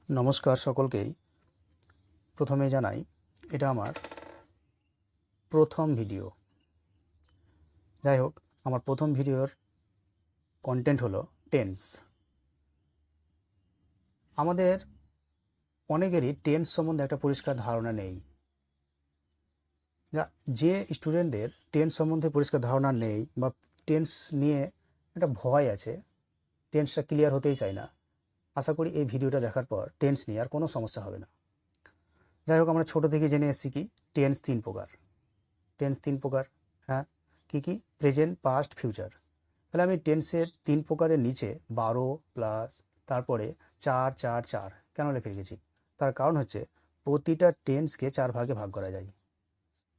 নমস্কার সকলকেই। প্রথমে জানাই এটা আমার প্রথম ভিডিও। যাই হোক, আমার প্রথম ভিডিওর কন্টেন্ট হলো টেন্স। আমাদের অনেকেরই টেন্স সম্বন্ধে একটা পরিষ্কার ধারণা নেই। যে স্টুডেন্টদের টেন্স সম্বন্ধে পরিষ্কার ধারণা নেই বা টেন্স নিয়ে একটা ভয় আছে, টেন্সটা ক্লিয়ার হতেই চায় না, আশা করি এই ভিডিওটা দেখার পর টেন্স নিয়ে আর কোনো সমস্যা হবে না। যাই হোক, আমরা ছোটো থেকে জেনে এসেছি কি টেন্স 3 প্রকার। টেন্স 3 প্রকার, হ্যাঁ। কী কী? Present, past, future. তাহলে আমি টেন্সের 3 প্রকারের নিচে 12 প্লাস তারপরে 4 4 4 কেন লিখে রেখেছি? তার কারণ হচ্ছে প্রতিটা টেন্সকে 4 ভাগে ভাগ করা যায়।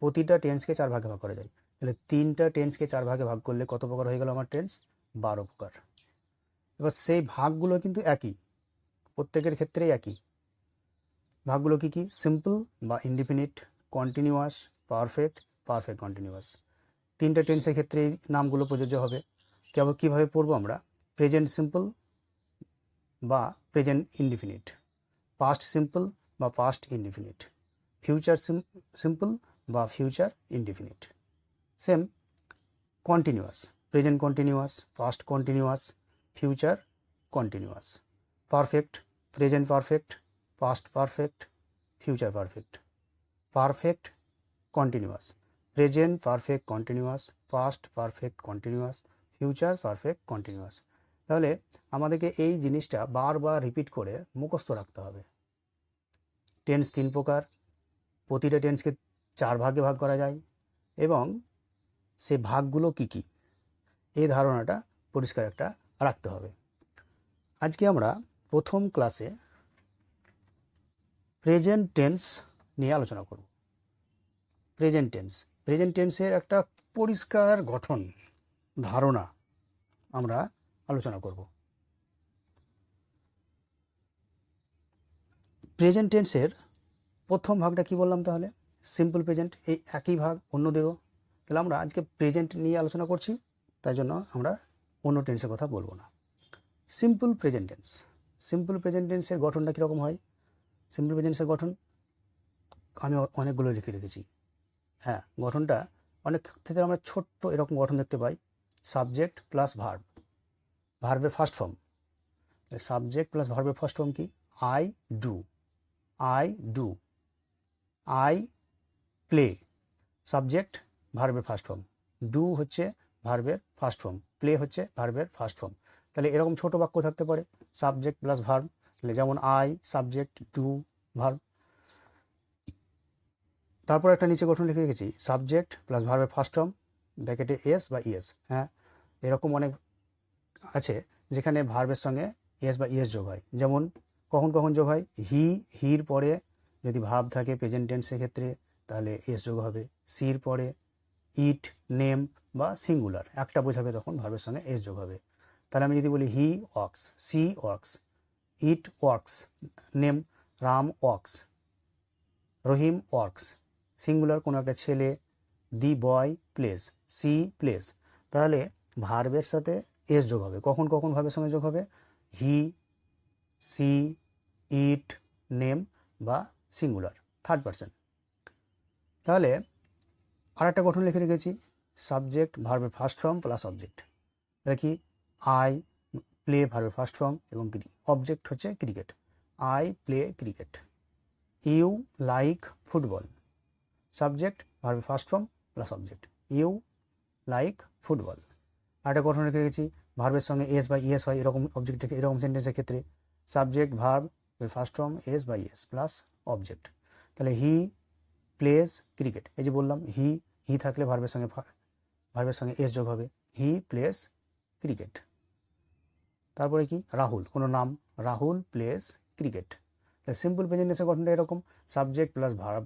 প্রতিটা টেন্সকে 4 ভাগে ভাগ করা যায়। তাহলে 3টা টেন্সকে 4 ভাগে ভাগ করলে কত প্রকার হয়ে গেল আমার টেন্স? 12 প্রকার। এবার সেই ভাগগুলো কিন্তু একই, প্রত্যেকের ক্ষেত্রেই একই। ভাগগুলো কী কী? সিম্পল বা indefinite, continuous, perfect, perfect continuous. 3টা টেন্সের ক্ষেত্রে এই নামগুলো প্রযোজ্য হবে। কীভাবে পড়বো আমরা? প্রেজেন্ট সিম্পল বা প্রেজেন্ট ইনডিফিনিট, পাস্ট সিম্পল বা পাস্ট ইনডিফিনিট, ফিউচার সিম্পল বা future indefinite. Same continuous, present continuous, past continuous, future continuous. Perfect, present perfect, past perfect, future perfect. Perfect continuous, present perfect continuous, past perfect continuous, future perfect continuous. তাহলে আমাদেরকে এই জিনিসটা বারবার repeat করে মুখস্থ রাখতে হবে। টেন্স 3 প্রকার, প্রতিটা টেন্সকে 4 ভাগে ভাগ করা যায় এবং সে ভাগগুলো কী কী, এই ধারণাটা পরিষ্কার একটা রাখতে হবে। আজকে আমরা প্রথম ক্লাসে প্রেজেন্ট টেন্স নিয়ে আলোচনা করব। প্রেজেন্ট টেন্স, প্রেজেন্ট টেন্সের একটা পরিষ্কার গঠন, ধারণা আমরা আলোচনা করব। প্রেজেন্ট টেন্সের প্রথম ভাগটা কি বললাম তাহলে? Simple present. এই একই ভাগ অন্যদেরও। তাহলে আমরা আজকে প্রেজেন্ট নিয়ে আলোচনা করছি, তাই জন্য আমরা অন্য টেন্সের কথা বলবো না। Simple present tense. Simple present টেন্সের গঠনটা কীরকম হয়? সিম্পল প্রেজেন্টেন্সের গঠন আমি অনেকগুলো লিখে রেখেছি। হ্যাঁ, গঠনটা অনেক ক্ষেত্রে আমরা ছোট্ট এরকম গঠন দেখতে পাই। সাবজেক্ট প্লাস ভার্ব, ভার্বের ফার্স্ট ফর্ম। সাবজেক্ট প্লাস ভার্বের ফার্স্ট ফর্ম কি? I do, I do. I play, subject ভার্বের ফার্স্ট ফর্ম। ডু হচ্ছে ভার্বের ফার্স্ট ফর্ম, প্লে হচ্ছে ভার্বের ফার্স্ট ফর্ম। তাহলে এরকম ছোট বাক্য থাকতে পারে সাবজেক্ট প্লাস ভার্ব। তাহলে যেমন আই সাবজেক্ট, ডু ভার্ব। তারপর একটা নিচে গঠন লিখে রেখেছি, সাবজেক্ট প্লাস ভার্বের ফার্স্ট ফর্ম ব্র্যাকেটে এস বা ইএস। হ্যাঁ, এরকম অনেক আছে যেখানে ভার্বের সঙ্গে এস বা ইএস যোগ হয়। যেমন কখন কখন যোগ হয়? হির পরে যদি ভার্ব থাকে প্রেজেন্ট টেন্সের ক্ষেত্রে তাহলে এস যোগ হবে। সির পরে ইট, নেম বা সিঙ্গুলার একটা বোঝাবে তখন ভার্বের সঙ্গে এস যোগ হবে। তাহলে আমি যদি বলি he works, she works, it works, name Ram works, Rahim works, singular কোনো একটা ছেলে, the boy plays, she plays. তাহলে ভার্বের সাথে এস যোগ হবে। কখন কখন ভার্বের সঙ্গে যোগ হবে? হি, সি, ইট, নেম বা সিঙ্গুলার থার্ড পারসন। তাহলে আর একটা গঠন লিখে রেখেছি, সাবজেক্ট ভার্বের ফার্স্ট ফর্ম প্লাস অবজেক্ট। এটা কি? আই প্লে ভার্বের ফার্স্ট ফর্ম এবং অবজেক্ট হচ্ছে cricket. I play cricket. You like football, subject ভার্বের first form plus object. You like football. আর একটা গঠন রেখে রেখেছি, ভার্বের সঙ্গে এস বা ইএস হয় এরকম অবজেক্ট, এরকম সেন্টেন্সের ক্ষেত্রে subject verb first form S বা ইএস প্লাস অবজেক্ট। তাহলে হি প্লেস ক্রিকেট। এই যে বললাম হি থাকলে ভার্বের সঙ্গে এস যোগ হবে। He plays cricket. তারপরে কি? রাহুল, কোনো নাম, রাহুল প্লেস ক্রিকেট। তাহলে সিম্পল প্রেজেন্ট টেন্সের গঠনটা এরকম, subject plus verb,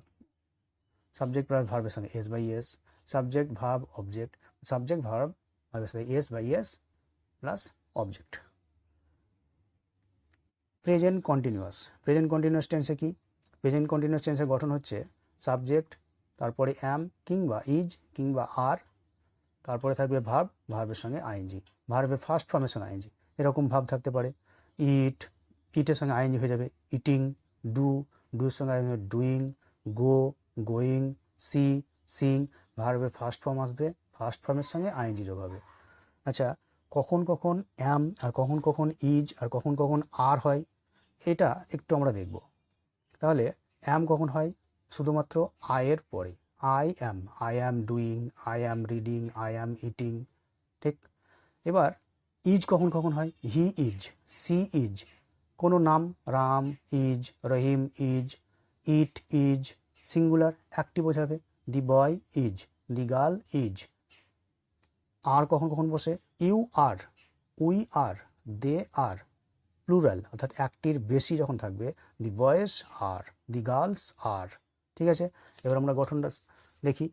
subject plus ভার্বের সঙ্গে S by S, subject verb object, subject verb ভার্বের সাথে S by S plus object. Present continuous. Present continuous টেন্সে কি? প্রেজেন্ট কন্টিনিউয়াস টেন্সের গঠন হচ্ছে সাবজেক্ট, তারপরে অ্যাম কিংবা ইজ কিংবা আর, তারপরে থাকবে ভার্বের সঙ্গে আইএনজি, ভার্বের ফার্স্ট ফর্মের সঙ্গে আইএনজি। এরকম ভাব থাকতে পারে ইট, ইটের সঙ্গে আইএনজি হয়ে যাবে ইটিং, ডু, ডুর সঙ্গে ডুইং, গো, গোয়িং, সি, সিং। ভার্বের ফার্স্ট ফর্ম আসবে, ফার্স্ট ফর্মের সঙ্গে আইএনজি যোগ হবে। আচ্ছা, কখন কখন অ্যাম আর কখন কখন ইজ আর কখন কখন আর হয়, এটা একটু আমরা দেখব। তাহলে অ্যাম কখন হয়? শুধুমাত্র আয়ের পরে। I am doing, I am reading, I am eating, ঠিক। এবার ইজ কখন কখন হয়? হি ইজ, সি ইজ, কোনো নাম, Ram is, Rahim is, it is, singular একটি বোঝাবে, the boy is, the girl is. আর কখন কখন বসে? You are, we are, they are, plural অর্থাৎ একটির বেশি যখন থাকবে, the boys R, the girls আর। ঠিক আছে, এবার আমরা গঠনটা দেখি।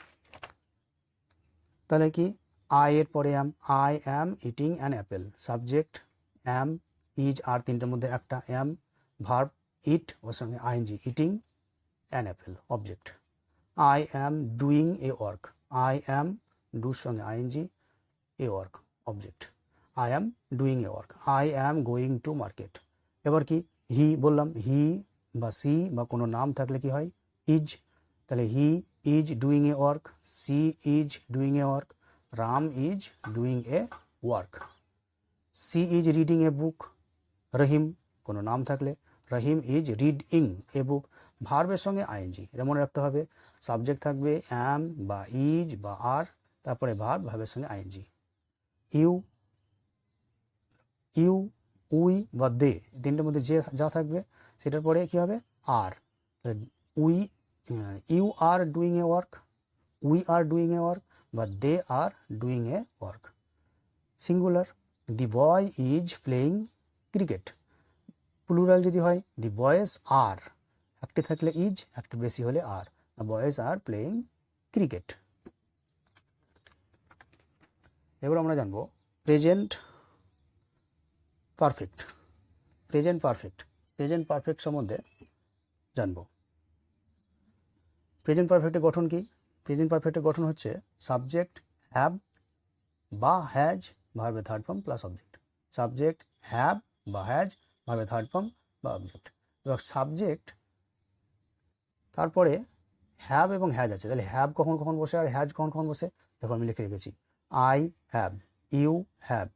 তাহলে কি? আই এর পরে I am eating an apple, subject am, is, are, তিনটের মধ্যে একটা অ্যাম, ভার্ব ইট, ওর সঙ্গে ING, eating an apple, object. I am doing a work, I am, ডুর সঙ্গে ING, a work, object. I am doing a work, I am going to market. এবার কি? হি বললাম, হি বা সি বা কোনো নাম থাকলে কি হয়? ইজ। তাহলে he is doing a work, she is doing a work, Ram is doing a work, she is reading a book, Rahim কোনো নাম থাকলে, রহিম ইজ রিডিং এ বুক। ভার্বের সঙ্গে আইএনজি, এটা মনে রাখতে হবে। সাবজেক্ট থাকবে অ্যাম বা ইজ বা আর, তারপরে ভার্বের সঙ্গে আইএনজি। ইউ, ইউ, উই বা দে, তিনটের মধ্যে যে যা থাকবে সেটার পরে কী হবে? Are. We, you are doing a work, we are doing a work বা they are doing a work. Singular, the boy is playing cricket. Plural যদি হয়, দি বয়েজ আর, একটি থাকলে ইজ, একটি বেশি হলে are, the boys are playing cricket. এবার আমরা জানবো present perfect. Present perfect, present perfect সম্বন্ধে জানবো। প্রেজেন্ট পারফেক্টের গঠন কি? প্রেজেন্ট পারফেক্টের গঠন হচ্ছে সাবজেক্ট হ্যাভ বা হ্যাজ, ভার্বের third form plus object. Subject have বা হ্যাজ, ভার্বের থার্ড ফর্ম বা অবজেক্ট। এবার সাবজেক্ট তারপরে হ্যাভ এবং হ্যাজ আছে, তাহলে হ্যাভ কখন কখন বসে আর হ্যাজ কখন কখন বসে? দেখো আমি লিখে রেখেছি। I have, you have,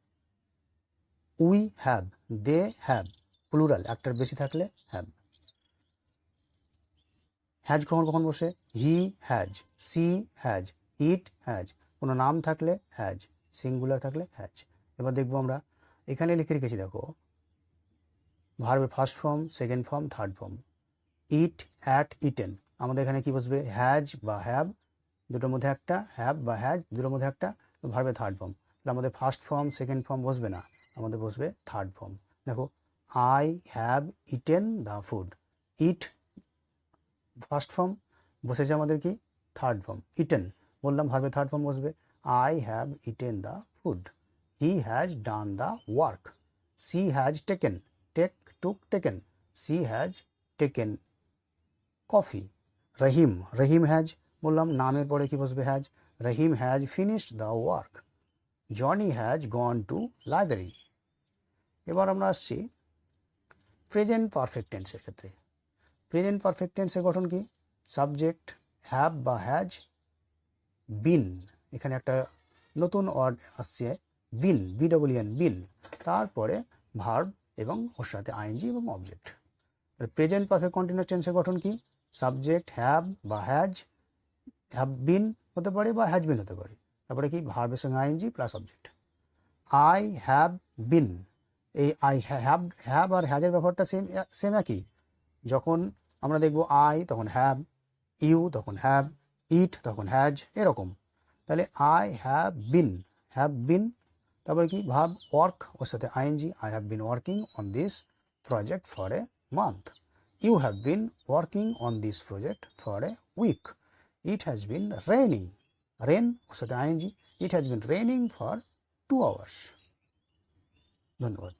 we have, they have, plural একটার বেশি থাকলে হ্যাভ। হ্যাজ কখন কখন বসে? He has, she has, it has, কোনো নাম থাকলে হ্যাজ, সিঙ্গুলার থাকলে হ্যাজ। এবার দেখবো আমরা এখানে লিখে রেখেছি, দেখো ভার্বের first form, second form, third form. It, at, eaten, আমাদের এখানে কি বসবে? হ্যাজ বা হ্যাভ, দুটোর মধ্যে একটা, হ্যাভ বা হ্যাজ দুটোর মধ্যে একটা, ভার্বের থার্ড ফর্ম। তাহলে আমাদের ফার্স্ট ফর্ম সেকেন্ড ফর্ম বসবে না, আমাদের বসবে থার্ড ফর্ম। দেখো I have eaten the food, it first form, বসেছে আমাদের কি? থার্ড ফর্ম, ইটেন বললাম, ভার্বের থার্ড ফর্ম বসবে। I have eaten the food, he has done the work, she has taken, take, took, taken, she has taken coffee. Rahim, Rahim has বললাম, নামের পরে কি বসবে? Has, Rahim has finished the work, Johnny has gone to library. এবার আমরা আসছি present perfect টেন্সের ক্ষেত্রে। প্রেজেন্ট পারফেক্ট টেন্সের গঠন কি? সাবজেক্ট হ্যাভ বা হ্যাজ, বিন, এখানে একটা নতুন ওয়ার্ড আসছে বিন, বিডব্লিউএন, বিন, তারপরে ভার্ব এবং ওর সাথে আইএনজি এবং অবজেক্ট। প্রেজেন্ট পারফেক্ট কন্টিনিউয়াস টেন্সের গঠন কি? সাবজেক্ট হ্যাভ বা হ্যাজ, হ্যাভ বিন হতে পারে বা হ্যাজ বিন হতে পারে, তারপরে কি? ভার্বের সঙ্গে ING plus object. I have been, এই আই হ্যাভ আর হ্যাজের ব্যাপারটা সেম একই। যখন আমরা দেখব আই তখন হ্যাভ, ইউ তখন হ্যাভ, ইট তখন হ্যাজ, এরকম। তাহলে আই হ্যাভ বিন, তারপরে কি? ভার্ব ওয়ার্ক, ওর সাথে ING, I have been working on this project for a month, you have been working on this project for a week, it has been raining, rain ওর সাথে ING, it has been raining for 2 hours। ধন্যবাদ।